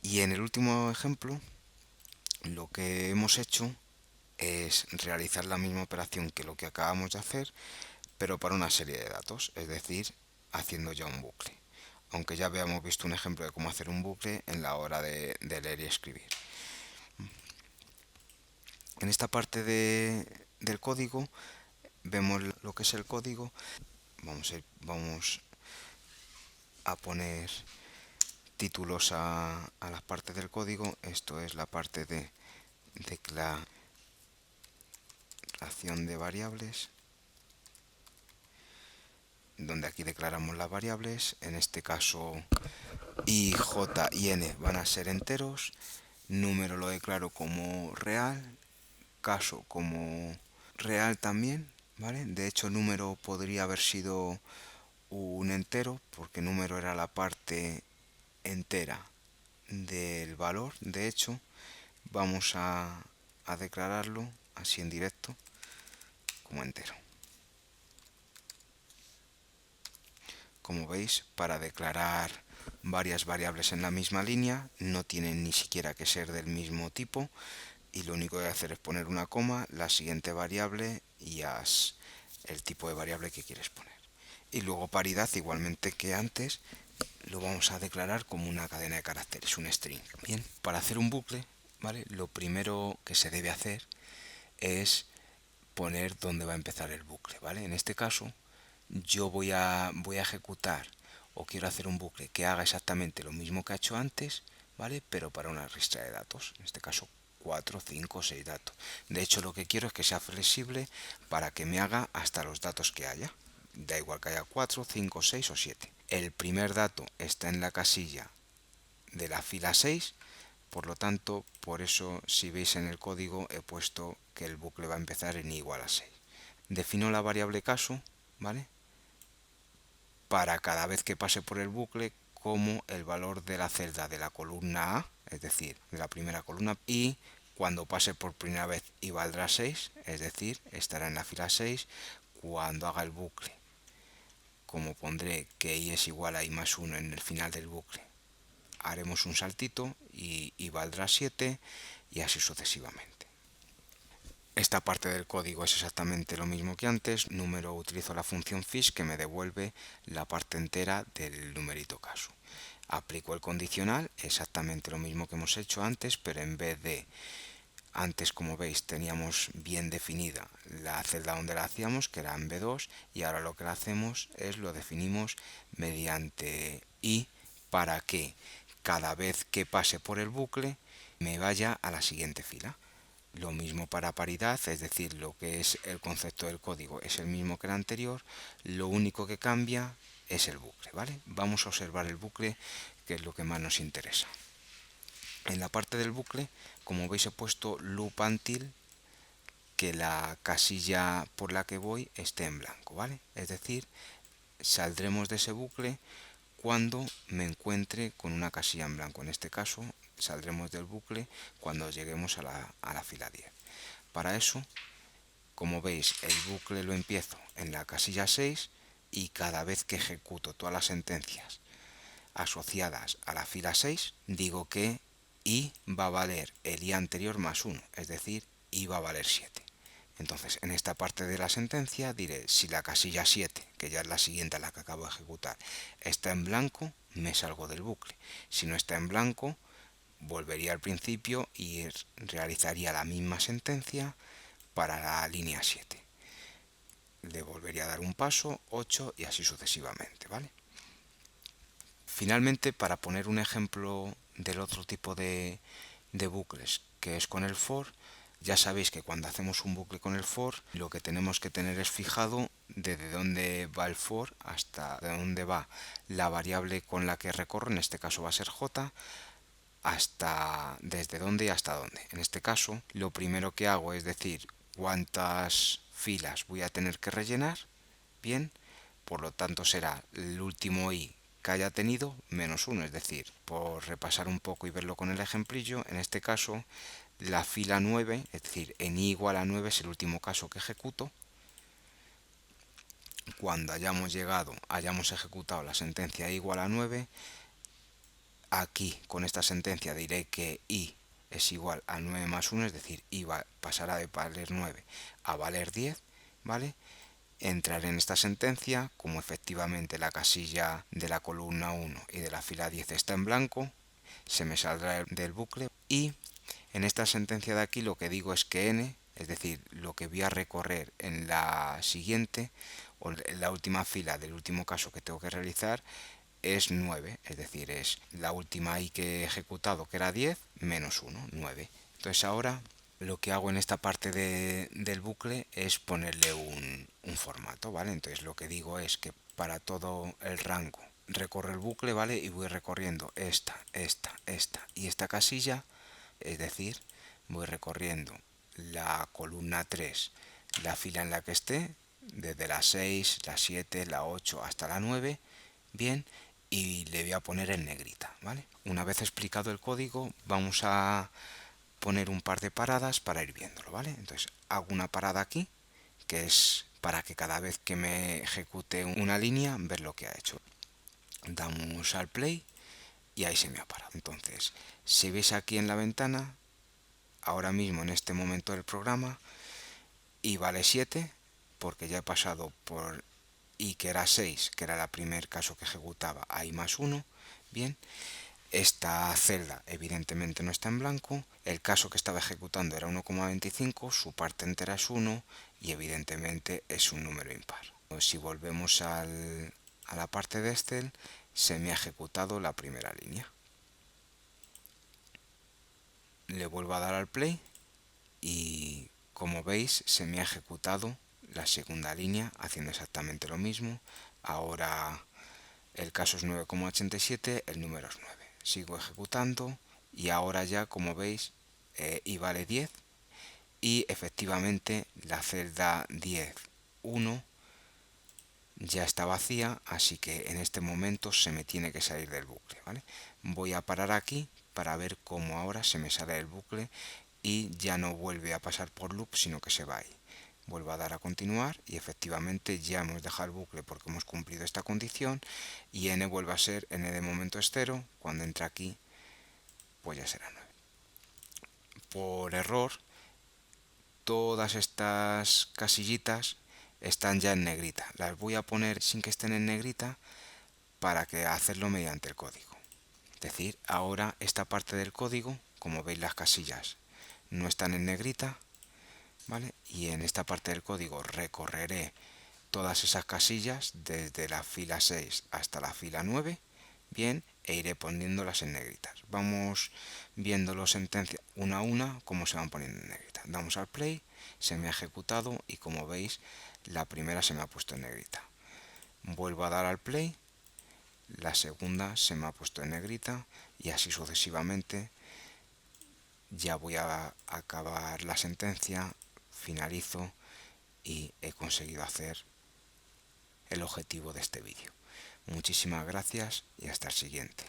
Y en el último ejemplo, lo que hemos hecho es realizar la misma operación que lo que acabamos de hacer, pero para una serie de datos, es decir, haciendo ya un bucle. Aunque ya habíamos visto un ejemplo de cómo hacer un bucle en la hora de leer y escribir. En esta parte del código vemos lo que es el código. Vamos a poner títulos a las partes del código. Esto es la parte de declaración de variables, donde aquí declaramos las variables. En este caso i, j y n van a ser enteros, número lo declaro como real, caso como real también, ¿vale? De hecho, número podría haber sido un entero, porque número era la parte entera del valor. De hecho, vamos a declararlo así en directo como entero. Como veis, para declarar varias variables en la misma línea no tienen ni siquiera que ser del mismo tipo, y lo único que hay que hacer es poner una coma, la siguiente variable y haz el tipo de variable que quieres poner. Y luego paridad, igualmente que antes, lo vamos a declarar como una cadena de caracteres, un string. Bien, para hacer un bucle, ¿vale? Lo primero que se debe hacer es poner dónde va a empezar el bucle, ¿vale? En este caso, yo voy a ejecutar, o quiero hacer un bucle que haga exactamente lo mismo que ha hecho antes, ¿vale? Pero para una lista de datos, en este caso 4, 5, 6 datos. De hecho, lo que quiero es que sea flexible para que me haga hasta los datos que haya. Da igual que haya 4, 5, 6 o 7. El primer dato está en la casilla de la fila 6, por lo tanto, por eso si veis en el código he puesto que el bucle va a empezar en i igual a 6. Defino la variable caso, ¿vale? Para cada vez que pase por el bucle como el valor de la celda de la columna A, es decir, de la primera columna, y cuando pase por primera vez i valdrá 6, es decir, estará en la fila 6 cuando haga el bucle. Como pondré que i es igual a i más 1 en el final del bucle, haremos un saltito y valdrá 7 y así sucesivamente. Esta parte del código es exactamente lo mismo que antes. Número, utilizo la función fish que me devuelve la parte entera del numerito caso. Aplico el condicional, exactamente lo mismo que hemos hecho antes, pero en vez de antes, como veis, teníamos bien definida la celda donde la hacíamos, que era en B2, y ahora lo que hacemos es lo definimos mediante i, para que cada vez que pase por el bucle me vaya a la siguiente fila. Lo mismo para paridad, es decir, lo que es el concepto del código es el mismo que el anterior, lo único que cambia es el bucle, ¿vale? Vamos a observar el bucle, que es lo que más nos interesa. En la parte del bucle, como veis, he puesto loop until, que la casilla por la que voy esté en blanco, ¿vale? Es decir, saldremos de ese bucle cuando me encuentre con una casilla en blanco. En este caso, saldremos del bucle cuando lleguemos a la fila 10. Para eso, como veis, el bucle lo empiezo en la casilla 6 y cada vez que ejecuto todas las sentencias asociadas a la fila 6, digo que i va a valer el i anterior más 1, es decir, i va a valer 7. Entonces, en esta parte de la sentencia diré, si la casilla 7, que ya es la siguiente a la que acabo de ejecutar, está en blanco, me salgo del bucle. Si no está en blanco, volvería al principio y realizaría la misma sentencia para la línea 7. Le volvería a dar un paso, 8 y así sucesivamente, ¿vale? Finalmente, para poner un ejemplo del otro tipo de bucles, que es con el for, ya sabéis que cuando hacemos un bucle con el for, lo que tenemos que tener es fijado desde dónde va el for hasta dónde va la variable con la que recorro, en este caso va a ser j, hasta desde dónde y hasta dónde. En este caso, lo primero que hago es decir cuántas filas voy a tener que rellenar, bien, por lo tanto será el último i que haya tenido menos 1, es decir, por repasar un poco y verlo con el ejemplillo, en este caso la fila 9, es decir, en i igual a 9 es el último caso que ejecuto. Cuando hayamos ejecutado la sentencia i igual a 9, aquí con esta sentencia diré que i es igual a 9 más 1, es decir, i pasará de valer 9 a valer 10, ¿vale? Entraré en esta sentencia, como efectivamente la casilla de la columna 1 y de la fila 10 está en blanco, se me saldrá del bucle y en esta sentencia de aquí lo que digo es que n, es decir, lo que voy a recorrer en la siguiente o en la última fila del último caso que tengo que realizar es 9, es decir, es la última i que he ejecutado que era 10 menos 1, 9. Entonces ahora lo que hago en esta parte del bucle es ponerle un formato, ¿vale? Entonces lo que digo es que para todo el rango recorro el bucle, ¿vale? Y voy recorriendo esta y esta casilla, es decir, voy recorriendo la columna 3, la fila en la que esté, desde la 6, la 7, la 8 hasta la 9, bien, y le voy a poner en negrita, ¿vale? Una vez explicado el código, vamos a poner un par de paradas para ir viéndolo, ¿vale? Entonces hago una parada aquí, que es para que cada vez que me ejecute una línea, ver lo que ha hecho. Damos al play y ahí se me ha parado. Entonces, si veis aquí en la ventana, ahora mismo en este momento del programa, i vale 7, porque ya he pasado por i que era 6, que era el primer caso que ejecutaba, a i más 1, bien. Esta celda evidentemente no está en blanco, el caso que estaba ejecutando era 1,25, su parte entera es 1 y evidentemente es un número impar. Si volvemos a la parte de Excel, se me ha ejecutado la primera línea. Le vuelvo a dar al play y como veis se me ha ejecutado la segunda línea haciendo exactamente lo mismo. Ahora el caso es 9,87, el número es 9. Sigo ejecutando y ahora ya, como veis, i vale 10 y efectivamente la celda 10,1 ya está vacía, así que en este momento se me tiene que salir del bucle, ¿vale? Voy a parar aquí para ver cómo ahora se me sale del bucle y ya no vuelve a pasar por loop, sino que se va ahí. Vuelvo a dar a continuar y efectivamente ya hemos dejado el bucle porque hemos cumplido esta condición y n vuelve a ser, n de momento es 0, cuando entra aquí pues ya será 9. Por error, todas estas casillitas están ya en negrita. Las voy a poner sin que estén en negrita para que hacerlo mediante el código. Es decir, ahora esta parte del código, como veis las casillas no están en negrita, ¿vale? Y en esta parte del código recorreré todas esas casillas desde la fila 6 hasta la fila 9, bien, e iré poniéndolas en negritas. Vamos viendo sentencias una a una cómo se van poniendo en negrita. Damos al play, se me ha ejecutado y como veis la primera se me ha puesto en negrita. Vuelvo a dar al play, la segunda se me ha puesto en negrita y así sucesivamente. Ya voy a acabar la sentencia, finalizo y he conseguido hacer el objetivo de este vídeo. Muchísimas gracias y hasta el siguiente.